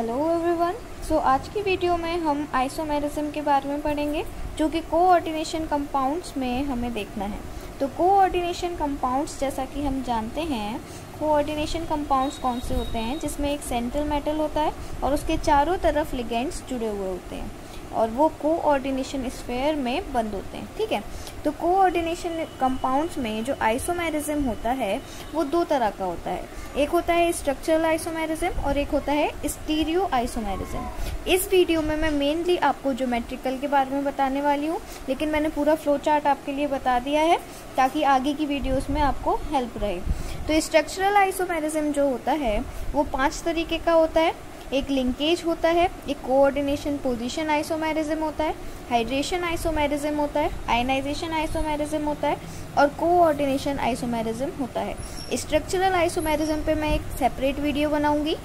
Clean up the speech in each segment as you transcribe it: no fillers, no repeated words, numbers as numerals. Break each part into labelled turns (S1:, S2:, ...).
S1: Hello everyone. आज की video में हम आइसोमेरिज्म के बारे में पढ़ेंगे, जो कि कोऑर्डिनेशन कंपाउंड्स में हमें देखना है। तो कोऑर्डिनेशन कंपाउंड्स, जैसा कि हम जानते हैं, कोऑर्डिनेशन कंपाउंड्स कौन से होते हैं जिसमें एक सेंट्रल मेटल होता है और उसके चारों तरफ लिगेंड्स जुड़े हुए होते हैं और वो कोऑर्डिनेशन स्फीयर में बंद होते हैं। ठीक है, तो कोऑर्डिनेशन कंपाउंड्स में जो आइसोमेरिज्म होता है वो दो तरह का होता है। एक होता है स्ट्रक्चरल आइसोमेरिज्म और एक होता है स्टीरियो आइसोमेरिज्म। इस वीडियो में मैं मेनली आपको ज्योमेट्रिकल के बारे में बताने वाली हूँ, लेकिन मैंने पूरा फ्लो चार्ट आपके लिए बता दिया है ताकि आगे की वीडियोस में आपको हेल्प रहे। तो स्ट्रक्चरल आइसोमेरिज्म जो होता है वो 5 तरीके का होता है। एक लिंकेज होता है, एक कोऑर्डिनेशन पोजीशन आइसोमेरिज्म होता है, हाइड्रेशन आइसोमेरिज्म होता है, आयनाइजेशन आइसोमेरिज्म होता है और कोऑर्डिनेशन आइसोमेरिज्म होता है। स्ट्रक्चरल आइसोमेरिज्म पे मैं एक सेपरेट वीडियो बनाऊंगी,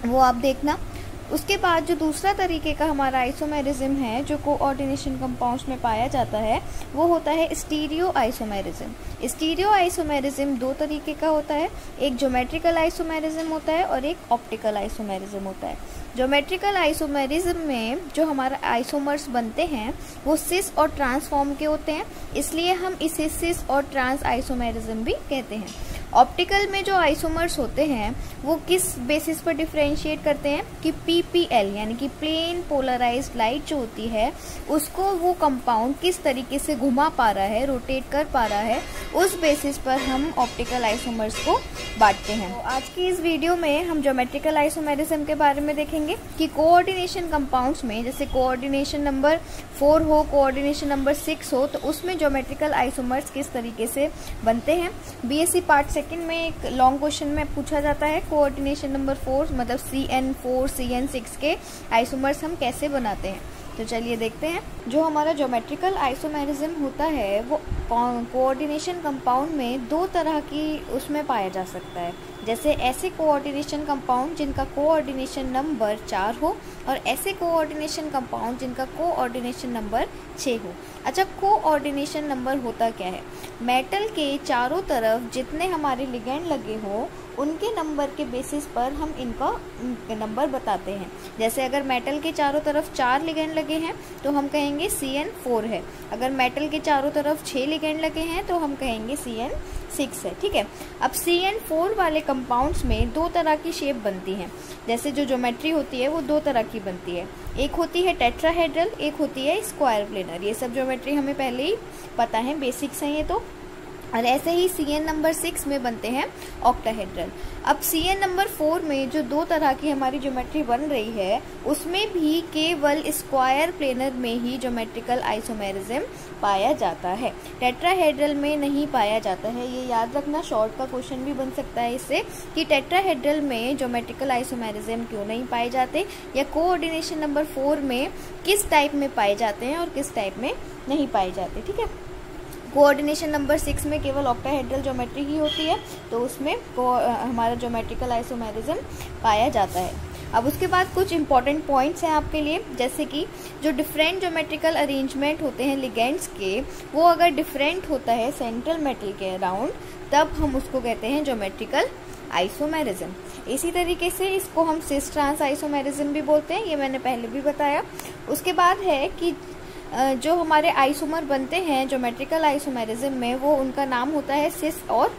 S1: वो आप देखना। उसके बाद जो दूसरा तरीके का हमारा आइसोमेरिज्म है जो कोऑर्डिनेशन कंपाउंड्स में पाया जाता है वो होता है स्टीरियो आइसोमेरिज्म। स्टीरियो आइसोमेरिज्म 2 तरीके का होता है, एक ज्योमेट्रिकल आइसोमेरिज्म होता है और एक ऑप्टिकल आइसोमेरिज्म होता है। ज्योमेट्रिकल आइसोमेरिज्म में जो हमारा आइसोमर्स बनते हैं वो सिस और ट्रांस फॉर्म के होते हैं, इसलिए हम इसे सिस और ट्रांस आइसोमेरिज्म भी कहते हैं। ऑप्टिकल में जो आइसोमर्स होते हैं वो किस बेसिस पर डिफरेंशिएट करते हैं कि पीपीएल यानी कि प्लेन पोलराइज्ड लाइट जो होती है उसको वो कंपाउंड किस तरीके से घुमा पा रहा है, रोटेट कर पा रहा है, उस बेसिस पर हम ऑप्टिकल आइसोमर्स को बांटते हैं। तो आज की इस वीडियो में हम ज्योमेट्रिकल आइसोमेरिज्म के बारे में देखेंगे कि कोऑर्डिनेशन कंपाउंड्स में जैसे कोऑर्डिनेशन नंबर 4 हो, कोऑर्डिनेशन नंबर 6 हो, तो उसमें ज्योमेट्रिकल आइसोमर्स किस तरीके से बनते हैं। बीएससी पार्ट सेकंड में एक लॉन्ग क्वेश्चन में पूछा जाता है कोऑर्डिनेशन नंबर 4 मतलब CN4 CN6 के आइसोमर्स हम कैसे बनाते हैं। तो चलिए देखते हैं। जो हमारा ज्योमेट्रिकल आइसोमेरिज्म होता है वो कोऑर्डिनेशन कंपाउंड में 2 तरह की उसमें पाया जा सकता है। जैसे ऐसे कोऑर्डिनेशन कंपाउंड जिनका कोऑर्डिनेशन नंबर 4 हो और ऐसे कोऑर्डिनेशन कंपाउंड जिनका कोऑर्डिनेशन नंबर 6 हो। अच्छा, कोऑर्डिनेशन नंबर होता क्या है? मेटल के चारों तरफ जितने हमारे लिगेंड लगे हो उनके नंबर के बेसिस पर हम इनका नंबर बताते हैं। जैसे अगर मेटल के चारों तरफ 4 लिगेंड लगे हैं तो हम कहेंगे CN4 है। अगर मेटल के चारों तरफ 6 लिगेंड लगे हैं तो हम कहेंगे CN6 है। ठीक है, अब CN4 वाले कंपाउंड्स में 2 तरह की शेप बनती हैं। जैसे जो ज्योमेट्री होती है वो 2 तरह की बनती है, एक होती है टेट्राहेड्रल, एक होती है स्क्वायर प्लेनर। ये सब ज्योमेट्री हमें पहले ही पता है, बेसिक्स हैं ये तो। और ऐसे ही CN नंबर 6 में बनते हैं ऑक्टाहेड्रल। अब CN नंबर 4 में जो 2 तरह की हमारी ज्योमेट्री बन रही है उसमें भी केवल स्क्वायर प्लेनर में ही ज्योमेट्रिकल आइसोमेरिज्म पाया जाता है, टेट्राहेड्रल में नहीं पाया जाता है। ये याद रखना, शॉर्ट का क्वेश्चन भी बन सकता है इससे कि टेट्राहेड्रल में ज्योमेट्रिकल आइसोमेरिज्म क्यों नहीं पाए जाते, या कोऑर्डिनेशन नंबर 4 में किस टाइप में पाए जाते हैं और किस टाइप में नहीं पाए जाते। ठीक है, कोऑर्डिनेशन नंबर 6 में केवल ऑक्टाहेड्रल ज्योमेट्री ही होती है तो उसमें हमारा ज्योमेट्रिकल आइसोमेरिज्म पाया जाता है। अब उसके बाद कुछ इंपॉर्टेंट पॉइंट्स हैं आपके लिए, जैसे कि जो डिफरेंट ज्योमेट्रिकल अरेंजमेंट होते हैं लिगेंड्स के, वो अगर डिफरेंट होता है सेंट्रल मेटल के अराउंड तब हम उसको कहते हैं ज्योमेट्रिकल आइसोमेरिज्म। इसी तरीके से इसको हम सिस ट्रांस आइसोमेरिज्म भी बोलते हैं, ये मैंने पहले भी बताया। उसके बाद है कि जो हमारे आइसोमर बनते हैं ज्योमेट्रिकल आइसोमेरिज्म में वो उनका नाम होता है सिस और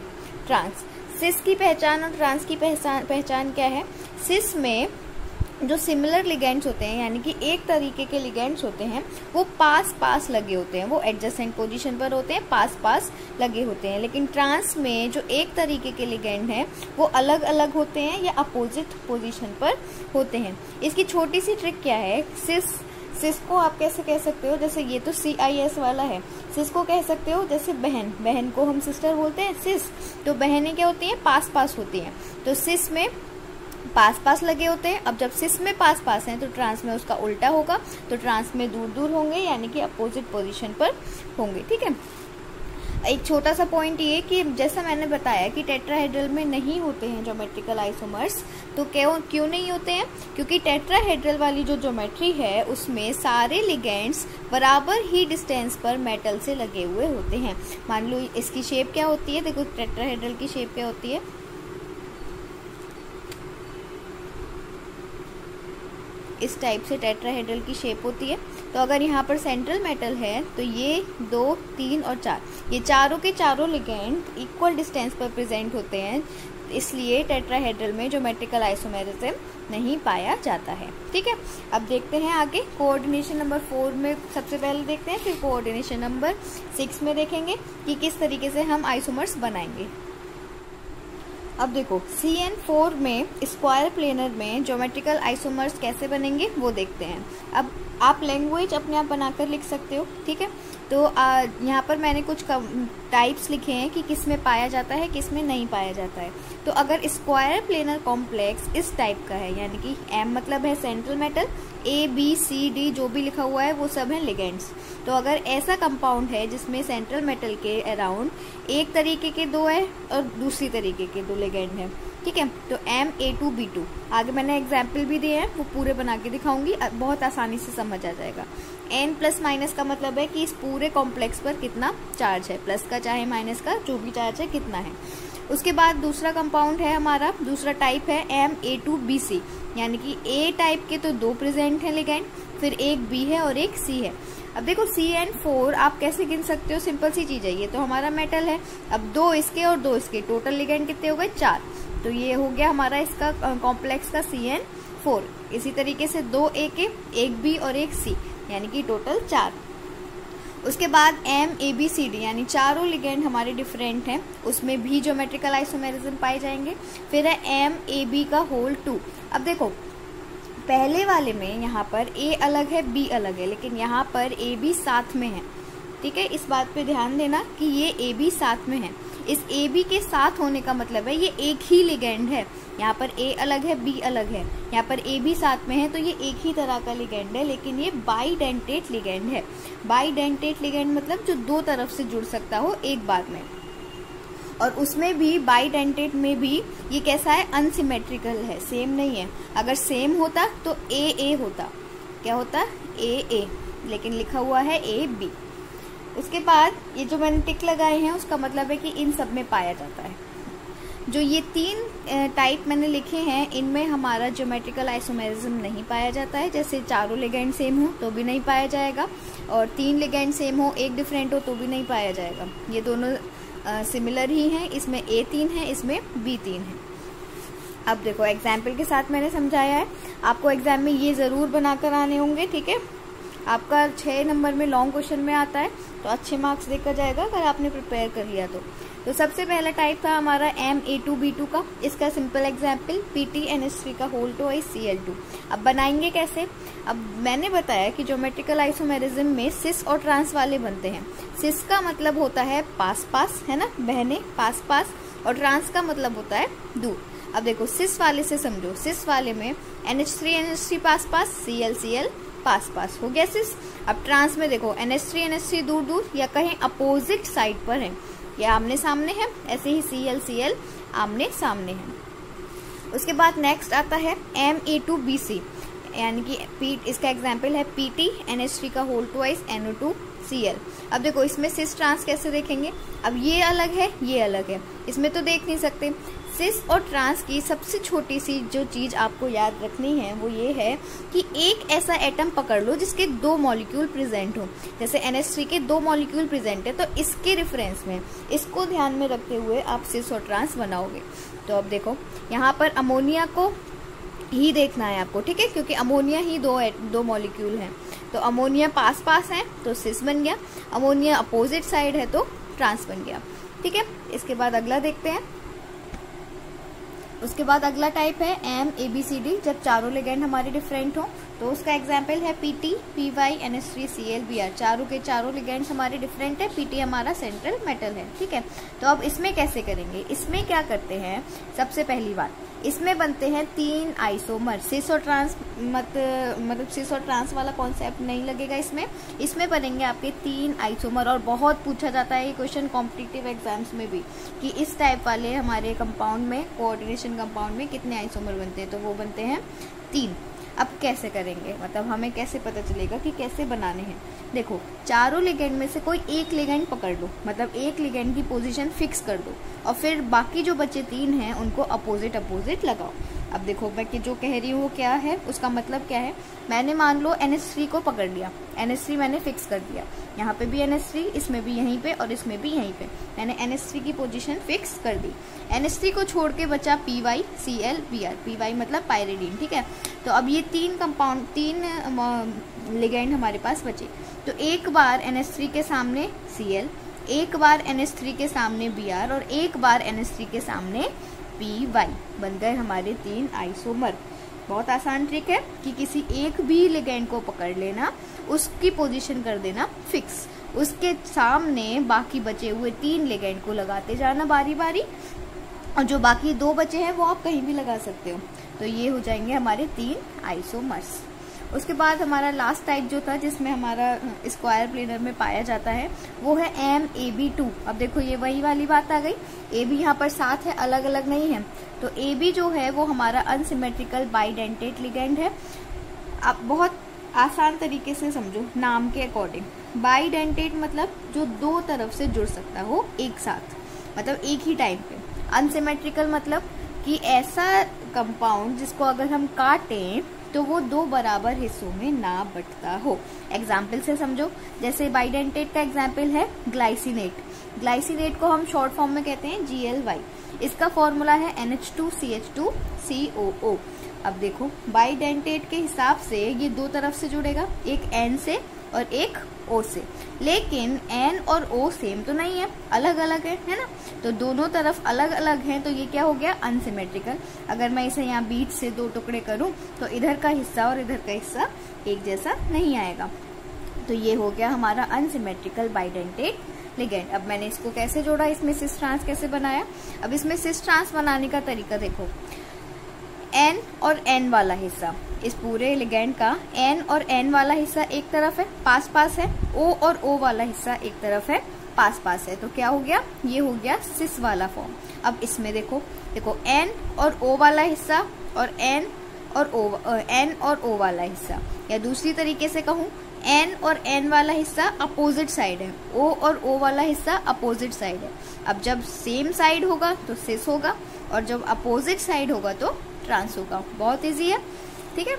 S1: ट्रांस। सिस की पहचान और ट्रांस की पहचान क्या है? सिस में जो सिमिलर लिगेंड्स होते हैं यानी कि एक तरीके के लिगेंड्स होते हैं वो पास पास लगे होते हैं, वो एडजेसेंट पोजीशन पर होते हैं, पास पास लगे होते हैं। लेकिन ट्रांस में जो एक तरीके के लिगेंड हैं वो अलग अलग होते हैं या अपोजिट पोजीशन पर होते हैं। इसकी छोटी सी ट्रिक क्या है? सिस को आप कैसे कह सकते हो? जैसे ये तो CIS वाला है, सिस को कह सकते हो जैसे बहन को हम सिस्टर बोलते हैं सिस, तो बहनें क्या होती हैं? पास पास होती हैं। तो सिस में पास पास लगे होते हैं। अब जब सिस में पास पास हैं तो ट्रांस में उसका उल्टा होगा, तो ट्रांस में दूर दूर होंगे यानी कि अपोजिट पोजीशन पर होंगे। ठीक है, एक छोटा सा पॉइंट ये कि जैसा मैंने बताया कि टेट्राहेड्रल में नहीं होते हैं ज्योमेट्रिकल आइसोमर्स, तो क्यों नहीं होते हैं? क्योंकि टेट्राहेड्रल वाली जो ज्योमेट्री है उसमें सारे लिगेंड्स बराबर ही डिस्टेंस पर मेटल से लगे हुए होते हैं। मान लो इसकी शेप क्या होती है, देखो टेट्राहेड्रल की शेप क्या होती है, इस टाइप से टेट्राहेड्रल की शेप होती है। तो अगर यहाँ पर सेंट्रल मेटल है तो ये 2, 3 और 4, ये चारों के चारों लिगेंड इक्वल डिस्टेंस पर प्रेजेंट होते हैं, इसलिए टेट्राहेड्रल में ज्योमेट्रिकल आइसोमेरिज्म नहीं पाया जाता है। ठीक है, अब देखते हैं आगे। कोऑर्डिनेशन नंबर 4 में सबसे पहले देखते हैं, फिर कोऑर्डिनेशन नंबर 6 में देखेंगे कि किस तरीके से हम आइसोमर्स बनाएंगे। अब देखो CN4 में स्क्वायर प्लेनर में ज्योमेट्रिकल आइसोमर्स कैसे बनेंगे वो देखते हैं। अब आप लैंग्वेज अपने आप बनाकर लिख सकते हो। ठीक है, तो यहाँ पर मैंने कुछ टाइप्स लिखे हैं कि किस में पाया जाता है, किस में नहीं पाया जाता है। तो अगर स्क्वायर प्लेनर कॉम्प्लेक्स इस टाइप का है, यानी कि M मतलब है central metal, A B C D जो भी लिखा हुआ है वो सब है लिगेंड्स। तो अगर ऐसा कंपाउंड है जिसमें सेंट्रल मेटल के अराउंड एक तरीके के 2 है और दूसरी तरीके के 2 लिगेंड है, ठीक है, तो MA2B2, आगे मैंने एग्जाम्पल भी दिए हैं, वो पूरे बना के दिखाऊंगी, बहुत आसानी से समझ आ जाएगा। N प्लस माइनस का मतलब है कि इस पूरे कॉम्प्लेक्स पर कितना चार्ज है, प्लस का चाहे माइनस का जो भी चार्ज है कितना है। उसके बाद दूसरा कंपाउंड है हमारा, दूसरा टाइप है MA2BC, यानी कि A टाइप के तो 2 प्रेजेंट हैं लिगेंड, फिर एक B है और एक C है। अब देखो CN4 आप कैसे गिन सकते हो, सिंपल सी चीज है, ये तो हमारा मेटल है, अब 2 इसके और 2 इसके, टोटल लिगेंड कितने हो गए 4, तो ये हो गया हमारा इसका कॉम्प्लेक्स का CN4। इसी तरीके से 2 A के, एक B और एक C, यानी कि टोटल 4। उसके बाद MABCD यानी चारों लिगेंड हमारे डिफरेंट हैं, उसमें भी ज्योमेट्रिकल आइसोमेरिज्म पाए जाएंगे। फिर है MAB का होल 2। अब देखो पहले वाले में यहाँ पर A अलग है B अलग है, लेकिन यहाँ पर AB साथ में है। ठीक है, इस बात पे ध्यान देना कि ये AB साथ में है। इस AB के साथ होने का मतलब है ये एक ही लिगेंड है, यहाँ पर A अलग है B अलग है, यहाँ पर AB साथ में है, तो ये एक ही तरह का लिगेंड है, लेकिन ये बाइडेंटेट लिगेंड है। बाइडेंटेट लिगेंड मतलब जो 2 तरफ से जुड़ सकता हो एक बार में, और उसमें भी बाइडेंटेट में भी ये कैसा है, अनसिमेट्रिकल है, सेम नहीं है। अगर सेम होता तो AA होता, क्या होता AA, लेकिन लिखा हुआ है AB। उसके बाद ये जो मैंने टिक लगाए हैं उसका मतलब है कि इन सब में पाया जाता है। जो ये 3 टाइप मैंने लिखे हैं इनमें हमारा ज्योमेट्रिकल आइसोमेरिज्म नहीं पाया जाता है, जैसे चारों लिगेंड सेम हो तो भी नहीं पाया जाएगा, और 3 लिगेंड सेम हो एक डिफरेंट हो तो भी नहीं पाया जाएगा। ये दोनों सिमिलर ही हैं, इसमें A3 है, इसमें B3 है। अब देखो एग्जाम्पल के साथ मैंने समझाया है, आपको एग्जाम में ये जरूर बनाकर आने होंगे। ठीक है, आपका 6 नंबर में लॉन्ग क्वेश्चन में आता है, तो अच्छे मार्क्स देकर जाएगा अगर आपने प्रिपेयर कर लिया तो सबसे पहला टाइप था हमारा MA2B2 का। इसका सिंपल एग्जाम्पल PTNH3 का होल 2 Cl2। अब बनाएंगे कैसे, अब मैंने बताया कि ज्योमेट्रिकल आइसोमेरिज्म में सिस और ट्रांस वाले बनते हैं। सिस का मतलब होता है पास पास, है ना, बहने पास पास, और ट्रांस का मतलब होता है दूर। अब देखो सिस वाले से समझो, सिस वाले में NH3 पास पास, Cl पास पास हो गया सिस। अब ट्रांस में देखो NH3 दूर दूर, या कहीं अपोजिट साइड पर है, या आमने सामने है, ऐसे ही Cl आमने सामने है। उसके बाद नेक्स्ट आता है MA2BC, यानी कि इसका एग्जाम्पल है PTNH3 का होल 2 NO2Cl। अब देखो इसमें सिस ट्रांस कैसे देखेंगे, अब ये अलग है ये अलग है, इसमें तो देख नहीं सकते। सिस और ट्रांस की सबसे छोटी सी जो चीज आपको याद रखनी है वो ये है कि एक ऐसा एटम पकड़ लो जिसके 2 मॉलिक्यूल प्रेजेंट हो। जैसे NH3 के 2 मॉलिक्यूल प्रेजेंट है, तो इसके रेफरेंस में इसको ध्यान में रखते हुए आप सिस और ट्रांस बनाओगे। तो अब देखो यहाँ पर अमोनिया को ही देखना है आपको, ठीक है, क्योंकि अमोनिया ही 2 मॉलिक्यूल हैं। तो अमोनिया पास पास है तो सिस बन गया, अमोनिया अपोजिट साइड है तो ट्रांस बन गया। ठीक है, इसके बाद अगला देखते हैं। उसके बाद अगला टाइप है MABCD, जब चारों लिगेंड हमारे डिफरेंट हो। तो उसका एग्जाम्पल है PT, PY, NH3, Cl, Br, चारों के चारों लिगेंड्स हमारे डिफरेंट है, PT हमारा सेंट्रल मेटल है। ठीक है, तो अब इसमें कैसे करेंगे, इसमें क्या करते हैं, सबसे पहली बात इसमें बनते हैं 3 आइसोमर। सिस और ट्रांस मतलब सिस और ट्रांस वाला कॉन्सेप्ट नहीं लगेगा इसमें बनेंगे आपके 3 आइसोमर। और बहुत पूछा जाता है ये क्वेश्चन कॉम्पिटिटिव एग्जाम्स में भी कि इस टाइप वाले हमारे कंपाउंड में, कोऑर्डिनेशन कंपाउंड में कितने आइसोमर बनते हैं, तो वो बनते हैं 3। अब कैसे करेंगे, मतलब हमें कैसे पता चलेगा कि कैसे बनाने हैं। देखो चारों लिगेंड में से कोई एक लिगेंड पकड़ लो, मतलब एक लिगेंड की पोजीशन फिक्स कर दो, और फिर बाकी जो बचे 3 हैं उनको अपोजिट लगाओ। अब देखो मैं कि जो कह रही हूँ वो क्या है, उसका मतलब क्या है। मैंने मान लो NH3 को पकड़ लिया, NH3 मैंने फिक्स कर दिया, यहाँ पे भी NH3, इसमें भी यहीं पे और इसमें भी यहीं पे, मैंने NH3 की पोजीशन फिक्स कर दी। NH3 को छोड़ के बचा PyClBr, Py मतलब पायरिडीन, ठीक है। तो अब ये तीन कंपाउंड, तीन लिगेंड हमारे पास बचे। तो एक बार NH3 के सामने Cl, एक बार NH3 के सामने Br और एक बार NH3 के सामने Py, बन गए हमारे 3 आइसोमर। बहुत आसान ट्रिक है कि किसी एक भी लिगेंड को पकड़ लेना, उसकी पोजीशन कर देना फिक्स, उसके सामने बाकी बचे हुए 3 लिगेंड को लगाते जाना बारी बारी, और जो बाकी 2 बचे हैं वो आप कहीं भी लगा सकते हो। तो ये हो जाएंगे हमारे 3 आइसोमर्स। उसके बाद हमारा लास्ट टाइप जो था जिसमें हमारा स्क्वायर प्लेनर में पाया जाता है वो है MAB2। अब देखो ये वही वाली बात आ गई, AB यहाँ पर साथ है, अलग अलग नहीं है। तो AB जो है वो हमारा अनसिमेट्रिकल बाइडेंटेट लिगेंड है। आप बहुत आसान तरीके से समझो नाम के अकॉर्डिंग। बाइडेंटेट मतलब जो 2 तरफ से जुड़ सकता हो एक साथ, मतलब एक ही टाइम पे। अनसिमेट्रिकल मतलब कि ऐसा कंपाउंड जिसको अगर हम काटें तो वो 2 बराबर हिस्सों में ना बंटता हो। एग्जाम्पल से समझो, जैसे बाइडेंटेट का एग्जाम्पल है ग्लाइसिनेट। ग्लाइसिनेट को हम शॉर्ट फॉर्म में कहते हैं GLY। इसका फॉर्मूला है NH2CH2COO। अब देखो बाइडेंटेट के हिसाब से ये 2 तरफ से जुड़ेगा, एक N से और एक O से, लेकिन N और O सेम तो नहीं है, अलग अलग है ना। तो दोनों तरफ अलग अलग हैं, तो ये क्या हो गया अनसिमेट्रिकल। अगर मैं इसे यहाँ बीच से 2 टुकड़े करूं तो इधर का हिस्सा और इधर का हिस्सा एक जैसा नहीं आएगा। तो ये हो गया हमारा अनसिमेट्रिकल बाइडेंटेट लिगेंड। अब मैंने इसको कैसे जोड़ा, इसमें सिस ट्रांस कैसे बनाया। अब इसमें सिस ट्रांस बनाने का तरीका देखो, N और N वाला हिस्सा, इस पूरे लिगेंड का N और N वाला हिस्सा एक तरफ है, पास पास है, O और O वाला हिस्सा एक तरफ है, पास पास है। तो क्या हो गया, ये हो गया सिस वाला फॉर्म। अब इसमें देखो N और O वाला हिस्सा और N और O वाला हिस्सा, या दूसरी तरीके से कहूँ N और N वाला हिस्सा अपोजिट साइड है, O और O वाला हिस्सा अपोजिट साइड है। अब जब सेम साइड होगा तो सिस होगा, और जब अपोजिट साइड होगा तो ट्रांस होगा। बहुत इजी है, ठीक है।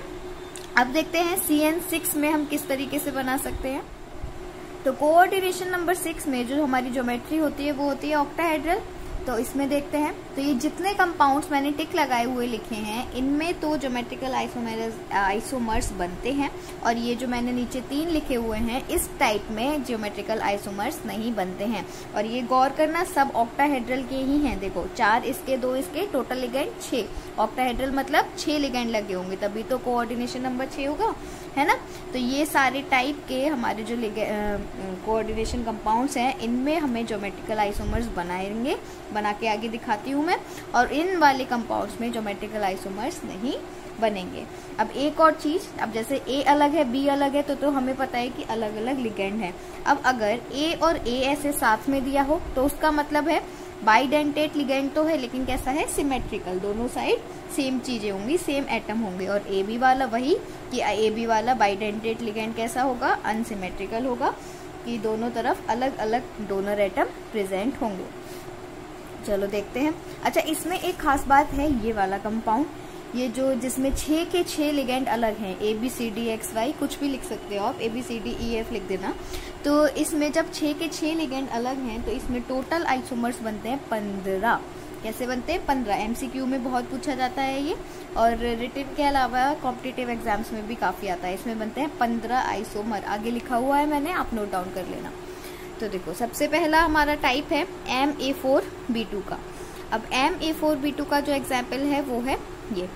S1: अब देखते हैं CN6 में हम किस तरीके से बना सकते हैं। तो कोऑर्डिनेशन नंबर 6 में जो हमारी ज्योमेट्री होती है वो होती है ऑक्टाहेड्रल। तो इसमें देखते हैं, तो ये जितने कंपाउंड्स मैंने टिक लगाए हुए लिखे हैं इनमें तो ज्योमेट्रिकल आइसोमर्स बनते हैं, और ये जो मैंने नीचे 3 लिखे हुए हैं इस टाइप में ज्योमेट्रिकल आइसोमर्स नहीं बनते हैं। और ये गौर करना सब ऑक्टाहेड्रल के ही हैं। देखो 4 इसके 2 इसके, टोटल लिगेंड 6। ऑक्टाहेड्रल मतलब 6 लिगेंड लगे होंगे, तभी तो कोऑर्डिनेशन नंबर 6 होगा, है ना। तो ये सारे टाइप के हमारे जो कोऑर्डिनेशन कंपाउंड्स हैं इनमें हमें ज्योमेट्रिकल आइसोमर्स बनाएंगे, बना के आगे दिखाती हूँ मैं। और इन वाले कंपाउंड्स में ज्योमेट्रिकल आइसोमर्स नहीं बनेंगे। अब एक और चीज, अब जैसे A अलग है B अलग है तो हमें पता है कि अलग अलग लिगेंड है। अब अगर A और A ऐसे साथ में दिया हो तो उसका मतलब है बाइडेंटेट लिगेंड तो है, लेकिन कैसा है सिमेट्रिकल, दोनों साइड सेम चीजें होंगी, सेम एटम होंगे। और AB वाला वही कि AB वाला बाइडेंटेट लिगेंड कैसा होगा, अनसिमेट्रिकल होगा, कि दोनों तरफ अलग अलग डोनर एटम प्रेजेंट होंगे। चलो देखते हैं। अच्छा, इसमें एक खास बात है, ये वाला कंपाउंड, ये जो जिसमें 6 के 6 लिगेंड अलग हैं, ABCDXY कुछ भी लिख सकते हो आप, ABCDEF लिख देना। तो इसमें जब 6 के 6 लिगेंड अलग हैं तो इसमें टोटल आइसोमर्स बनते हैं 15। कैसे बनते हैं, 15। MCQ में बहुत पूछा जाता है ये, और रिटन के अलावा कॉम्पिटिटिव एग्जाम्स में भी काफी आता है। इसमें बनते हैं 15 आइसोमर, आगे लिखा हुआ है मैंने, आप नोट डाउन कर लेना। तो देखो सबसे पहला हमारा टाइप है MA4B2 का। अब MA4B2 का जो एग्जाम्पल है वो है ये।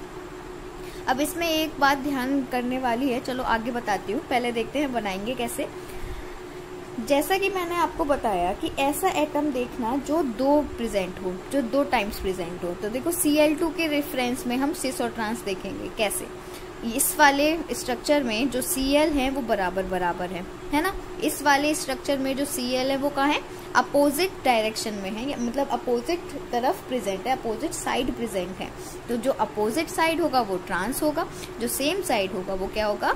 S1: अब इसमें एक बात ध्यान करने वाली है, चलो आगे बताती हूँ, पहले देखते हैं बनाएंगे कैसे। जैसा कि मैंने आपको बताया कि ऐसा एटम देखना जो 2 प्रेजेंट हो, जो 2 टाइम्स प्रेजेंट हो। तो देखो Cl2 के रेफरेंस में हम सिस और ट्रांस देखेंगे कैसे। इस वाले स्ट्रक्चर में जो Cl है वो बराबर बराबर है ना। इस वाले स्ट्रक्चर में जो Cl है वो कहाँ है, अपोजिट डायरेक्शन में है, मतलब अपोजिट तरफ प्रेजेंट है, अपोजिट साइड प्रेजेंट है। तो जो अपोजिट साइड होगा वो ट्रांस होगा, जो सेम साइड होगा वो क्या होगा,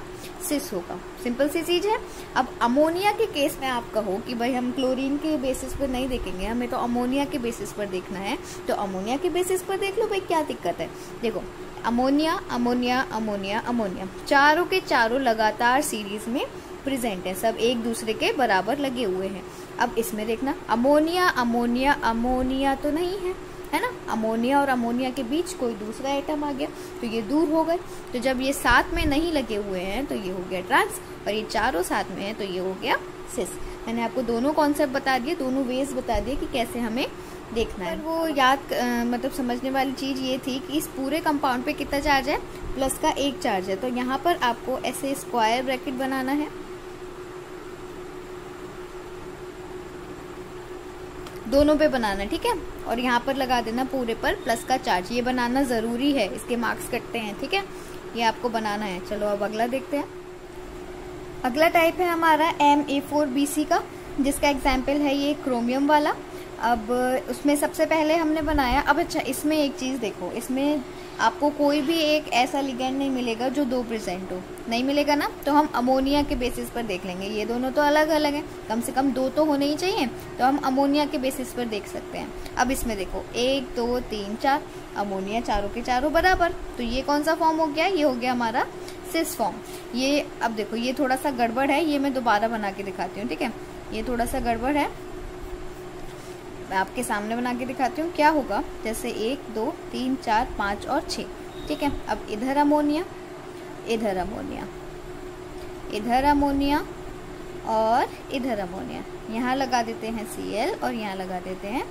S1: सिस होगा। सिंपल सी चीज है। अब अमोनिया के केस में आप कहो कि भाई हम क्लोरीन के बेसिस पर नहीं देखेंगे, हमें तो अमोनिया के बेसिस पर देखना है, तो अमोनिया के बेसिस पर देख लो भाई, क्या दिक्कत है। देखो अमोनिया अमोनिया अमोनिया अमोनिया, चारों के चारों लगातार सीरीज में प्रेजेंट है, सब एक दूसरे के बराबर लगे हुए हैं। अब इसमें देखना अमोनिया अमोनिया अमोनिया तो नहीं है, है ना, अमोनिया और अमोनिया के बीच कोई दूसरा एटम आ गया तो ये दूर हो गए। तो जब ये साथ में नहीं लगे हुए हैं तो ये हो गया ट्रांस, और ये चारों साथ में है तो ये हो गया सिस। मैंने आपको दोनों कॉन्सेप्ट बता दिए, दोनों वेज बता दिए कि कैसे हमें देखना है। वो याद मतलब समझने वाली चीज़ ये थी कि इस पूरे कंपाउंड पे कितना चार्ज है, प्लस का 1 चार्ज है। तो यहाँ पर आपको ऐसे स्क्वायर ब्रैकेट बनाना है, दोनों पे बनाना, ठीक है, और यहाँ पर लगा देना पूरे पर प्लस का चार्ज। ये बनाना ज़रूरी है, इसके मार्क्स कटते हैं, ठीक है, ये आपको बनाना है। चलो अब अगला देखते हैं। अगला टाइप है हमारा Ma4Bc का, जिसका एग्जाम्पल है ये क्रोमियम वाला। अब उसमें सबसे पहले हमने बनाया, अब अच्छा इसमें एक चीज़ देखो, इसमें आपको कोई भी एक ऐसा लिगेंड नहीं मिलेगा जो 2 प्रेजेंट हो, नहीं मिलेगा ना। तो हम अमोनिया के बेसिस पर देख लेंगे, ये दोनों तो अलग अलग हैं, कम से कम 2 तो होने ही चाहिए, तो हम अमोनिया के बेसिस पर देख सकते हैं। अब इसमें देखो 1 2 3 4 अमोनिया चारों के चारों बराबर, तो ये कौन सा फॉर्म हो गया, ये हो गया हमारा सिस फॉर्म। ये अब देखो ये थोड़ा सा गड़बड़ है, ये मैं दोबारा बना के दिखाती हूँ, ठीक है, ये थोड़ा सा गड़बड़ है, मैं आपके सामने बना के दिखाती हूँ क्या होगा। जैसे 1 2 3 4 5 और 6, ठीक है। अब इधर अमोनिया, इधर अमोनिया, इधर अमोनिया और इधर अमोनिया, यहाँ लगा देते हैं Cl और यहाँ लगा देते हैं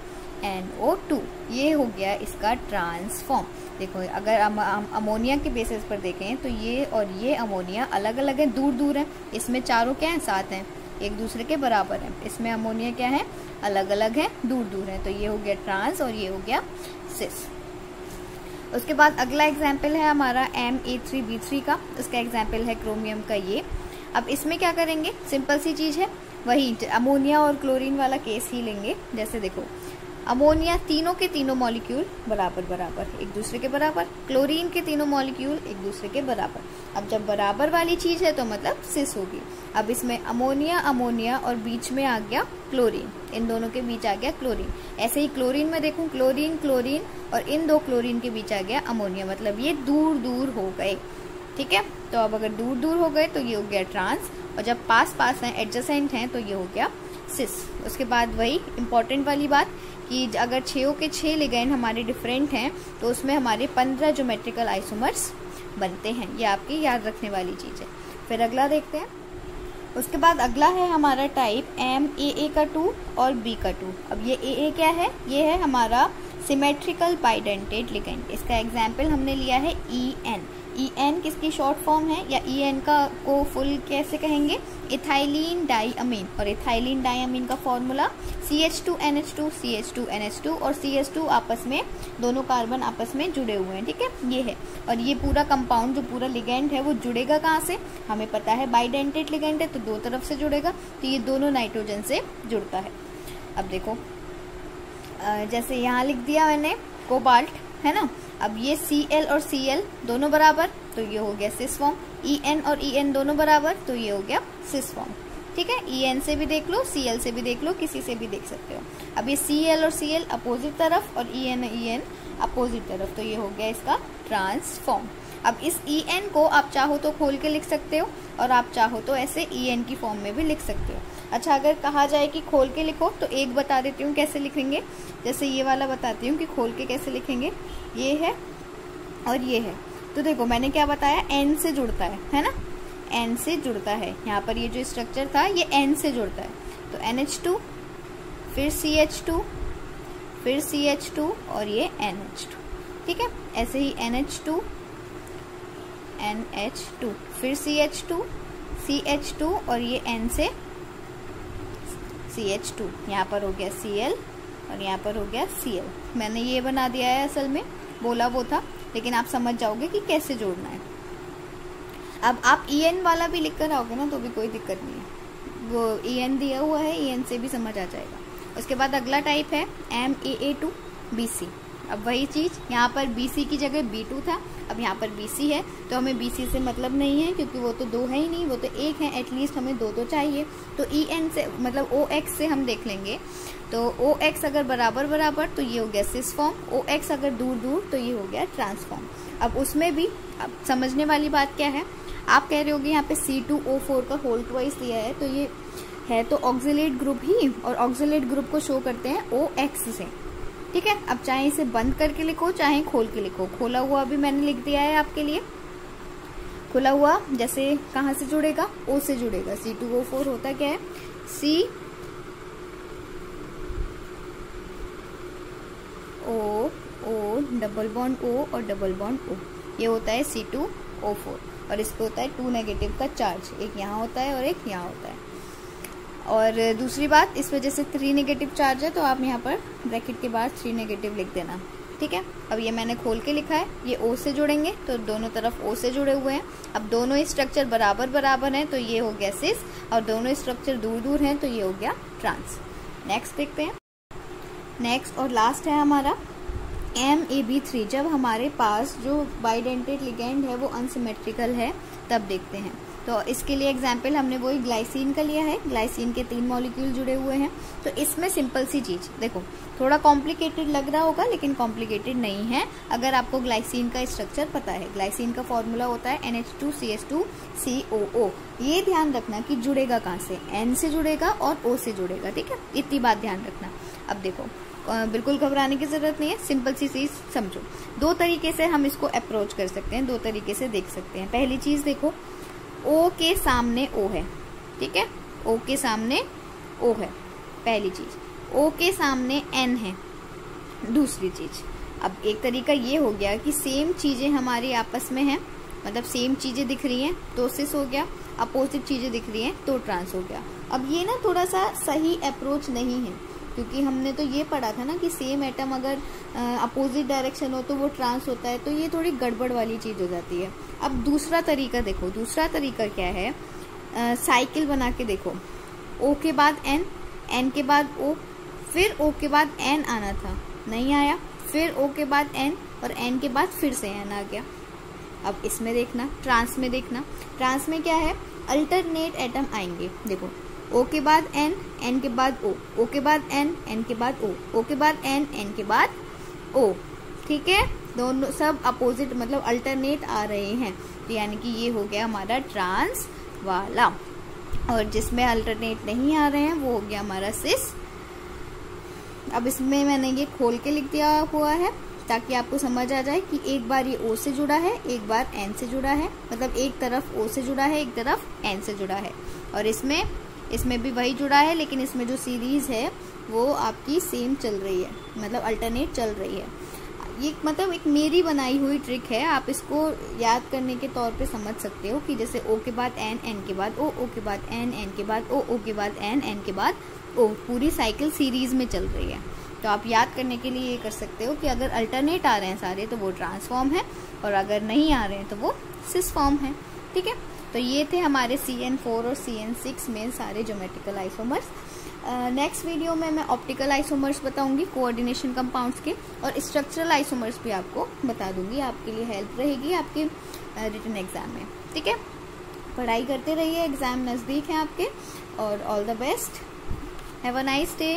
S1: NO2। ये हो गया इसका ट्रांसफॉर्म। देखो अगर अमोनिया के बेसिस पर देखें तो ये और ये अमोनिया अलग अलग है, दूर दूर है, इसमें चारों क्या हैं, साथ हैं, एक दूसरे के बराबर है। इसमें अमोनिया क्या है, अलग अलग है, दूर दूर है, तो ये हो गया ट्रांस और ये हो गया सिस। उसके बाद अगला एग्जाम्पल है हमारा Ma3B3 का, उसका एग्जाम्पल है क्रोमियम का ये। अब इसमें क्या करेंगे, सिंपल सी चीज़ है, वही अमोनिया और क्लोरीन वाला केस ही लेंगे। जैसे देखो अमोनिया तीनों के तीनों मॉलिक्यूल बराबर बराबर एक दूसरे के बराबर, क्लोरीन के तीनों मॉलिक्यूल एक दूसरे के बराबर। अब जब बराबर वाली चीज़ है तो मतलब सिस होगी। अब इसमें अमोनिया अमोनिया और बीच में आ गया क्लोरीन, इन दोनों के बीच आ गया क्लोरीन। ऐसे ही क्लोरीन में देखूं क्लोरीन क्लोरीन और इन 2 क्लोरीन के बीच आ गया अमोनिया, मतलब ये दूर दूर हो गए, ठीक है। तो अब अगर दूर दूर हो गए तो ये हो गया ट्रांस, और जब पास पास हैं एडजेसेंट हैं तो ये हो गया सिस। उसके बाद वही इंपॉर्टेंट वाली बात कि अगर 6 के 6 लिगेंड हमारे डिफरेंट हैं तो उसमें हमारे 15 ज्योमेट्रिकल आइसोमर्स बनते हैं, ये आपकी याद रखने वाली चीज़ है। फिर अगला देखते हैं। उसके बाद अगला है हमारा टाइप MAA का 2 और B का 2। अब ये AA क्या है, ये है हमारा सिमेट्रिकल बाइडेंटेट लिगेंड। इसका एग्जाम्पल हमने लिया है EN। EN किसकी शॉर्ट फॉर्म है, या EN का को फुल कैसे कहेंगे, इथाइलिन डाइअमीन। और इथाइलिन डाइअमीन का फॉर्मूला CH2NH2 CH2NH2 और CH2 आपस में, दोनों कार्बन आपस में जुड़े हुए हैं, ठीक है, ये है। और ये पूरा कंपाउंड जो पूरा लिगेंड है वो जुड़ेगा कहाँ से, हमें पता है बाइडेंटेट लिगेंड है तो 2 तरफ से जुड़ेगा, तो ये दोनों नाइट्रोजन से जुड़ता है। अब देखो जैसे यहाँ लिख दिया मैंने कोबाल्ट, है ना। अब ये Cl और Cl दोनों बराबर तो ये हो गया सिस फॉर्म, En और En दोनों बराबर तो ये हो गया सिस फॉर्म, ठीक है। En से भी देख लो, Cl से भी देख लो, किसी से भी देख सकते हो। अब ये Cl और Cl अपोजिट तरफ और En अपोजिट तरफ, तो ये हो गया इसका ट्रांसफॉर्म। अब इस En को आप चाहो तो खोल के लिख सकते हो और आप चाहो तो ऐसे En की फॉर्म में भी लिख सकते हो। अच्छा अगर कहा जाए कि खोल के लिखो तो एक बता देती हूँ कैसे लिखेंगे। जैसे ये वाला बताती हूँ कि खोल के कैसे लिखेंगे, ये है और ये है। तो देखो मैंने क्या बताया, N से जुड़ता है ना, N से जुड़ता है। यहाँ पर ये जो स्ट्रक्चर था ये N से जुड़ता है, तो NH2 फिर CH2 फिर CH2 और ये NH2, ठीक है। ऐसे ही NH2 NH2 फिर CH2 CH2 और ये N से CH2, यहाँ पर हो गया Cl और यहाँ पर हो गया Cl। मैंने ये बना दिया है, असल में बोला वो था, लेकिन आप समझ जाओगे कि कैसे जोड़ना है। अब आप En वाला भी लिख कर आओगे ना तो भी कोई दिक्कत नहीं है, वो En दिया हुआ है, En से भी समझ आ जाएगा। उसके बाद अगला टाइप है MAA2BC। अब वही चीज़, यहाँ पर BC की जगह B2 था, अब यहाँ पर BC है, तो हमें BC से मतलब नहीं है क्योंकि वो तो 2 है ही नहीं, वो तो 1 है, एटलीस्ट हमें 2 तो चाहिए। तो En से मतलब OX से हम देख लेंगे, तो OX अगर बराबर बराबर तो ये हो गया सिस फॉर्म, OX अगर दूर दूर तो ये हो गया ट्रांसफॉर्म। अब उसमें भी अब समझने वाली बात क्या है, आप कह रहे होगे यहाँ पे C2O4 का होल ट्वाइस दिया है, तो ये है तो ऑक्सिलेट ग्रुप ही, और ऑक्सिलेट ग्रुप को शो करते हैं OX से, ठीक है। अब चाहे इसे बंद करके लिखो चाहे खोल के लिखो, खोला हुआ भी मैंने लिख दिया है आपके लिए। खुला हुआ जैसे कहाँ से जुड़ेगा, O से जुड़ेगा। C2O4 होता क्या है, C O O double bond O और डबल बॉन्ड O, ये होता है C2O4, और इस पे होता है 2 नेगेटिव का चार्ज, एक यहाँ होता है और एक यहाँ होता है। और दूसरी बात, इस वजह से 3 नेगेटिव चार्ज है, तो आप यहाँ पर ब्रैकेट के बाद 3 नेगेटिव लिख देना, ठीक है। अब ये मैंने खोल के लिखा है, ये O से जुड़ेंगे तो दोनों तरफ O से जुड़े हुए हैं। अब दोनों ही स्ट्रक्चर बराबर बराबर हैं, तो ये हो गया सिस, और दोनों स्ट्रक्चर दूर दूर हैं, तो ये हो गया ट्रांस। नेक्स्ट देखते हैं। नेक्स्ट और लास्ट है हमारा MAB3। जब हमारे पास जो बाइडेंटेड लिगेंड है वो अनसिमेट्रिकल है तब देखते हैं। तो इसके लिए एग्जाम्पल हमने वही ग्लाइसिन का लिया है। ग्लाइसिन के 3 मॉलिक्यूल जुड़े हुए हैं, तो इसमें सिंपल सी चीज देखो, थोड़ा कॉम्प्लिकेटेड लग रहा होगा लेकिन कॉम्प्लिकेटेड नहीं है अगर आपको ग्लाइसिन का स्ट्रक्चर पता है। ग्लाइसिन का फॉर्मूला होता है NH2CH2COO। ये ध्यान रखना कि जुड़ेगा कहाँ से, N से जुड़ेगा और O से जुड़ेगा, ठीक है, इतनी बात ध्यान रखना। अब देखो, बिल्कुल घबराने की जरूरत नहीं है, सिंपल सी चीज समझो। 2 तरीके से हम इसको अप्रोच कर सकते हैं, 2 तरीके से देख सकते हैं। पहली चीज देखो, O के सामने O है, ठीक है, O के सामने O है, पहली चीज। O के सामने N है, दूसरी चीज। अब एक तरीका ये हो गया कि सेम चीजें हमारी आपस में हैं, मतलब सेम चीजें दिख रही हैं तो सिस हो गया, अपोजिट चीजें दिख रही हैं तो ट्रांस हो गया। अब ये ना थोड़ा सा सही अप्रोच नहीं है, क्योंकि हमने तो ये पढ़ा था ना कि सेम एटम अगर अपोजिट डायरेक्शन हो तो वो ट्रांस होता है, तो ये थोड़ी गड़बड़ वाली चीज हो जाती है। अब दूसरा तरीका देखो, दूसरा तरीका क्या है, साइकिल बना के देखो। O के बाद N, N के बाद O, फिर O के बाद N आना था, नहीं आया, फिर O के बाद N और N के बाद फिर से N आ गया। अब इसमें देखना, ट्रांस में देखना, ट्रांस में क्या है, अल्टरनेट एटम आएंगे। देखो, O के बाद N, N के बाद O, O के बाद N, N के बाद O, O के बाद N, N के बाद O, ठीक है, दोनों सब अपोजिट मतलब अल्टरनेट आ रहे हैं, तो यानी कि ये हो गया हमारा ट्रांस वाला। और जिसमें अल्टरनेट नहीं आ रहे हैं वो हो गया हमारा सिस। अब इसमें मैंने ये खोल के लिख दिया हुआ है ताकि आपको समझ आ जाए कि एक बार ये O से जुड़ा है, एक बार N से जुड़ा है, मतलब एक तरफ O से जुड़ा है, एक तरफ N से जुड़ा है। और इसमें भी वही जुड़ा है, लेकिन इसमें जो सीरीज है वो आपकी सेम चल रही है, मतलब अल्टरनेट चल रही है। ये मतलब एक मेरी बनाई हुई ट्रिक है, आप इसको याद करने के तौर पे समझ सकते हो कि जैसे O के बाद N, N के बाद O, O के बाद N, N के बाद O, O के बाद N, N के बाद O, पूरी साइकिल सीरीज में चल रही है। तो आप याद करने के लिए ये कर सकते हो कि अगर अल्टरनेट आ रहे हैं सारे तो वो ट्रांसफॉर्म है, और अगर नहीं आ रहे हैं तो वो सिस फॉर्म है, ठीक है। तो ये थे हमारे CN4 और CN6 में सारे ज्योमेट्रिकल आइसोमर्स। नेक्स्ट वीडियो में मैं ऑप्टिकल आइसोमर्स बताऊंगी कोऑर्डिनेशन कंपाउंड्स के, और स्ट्रक्चरल आइसोमर्स भी आपको बता दूंगी, आपके लिए हेल्प रहेगी आपके रिटन एग्जाम में, ठीक है। पढ़ाई करते रहिए, एग्जाम नज़दीक है आपके, और all the best, have a nice day.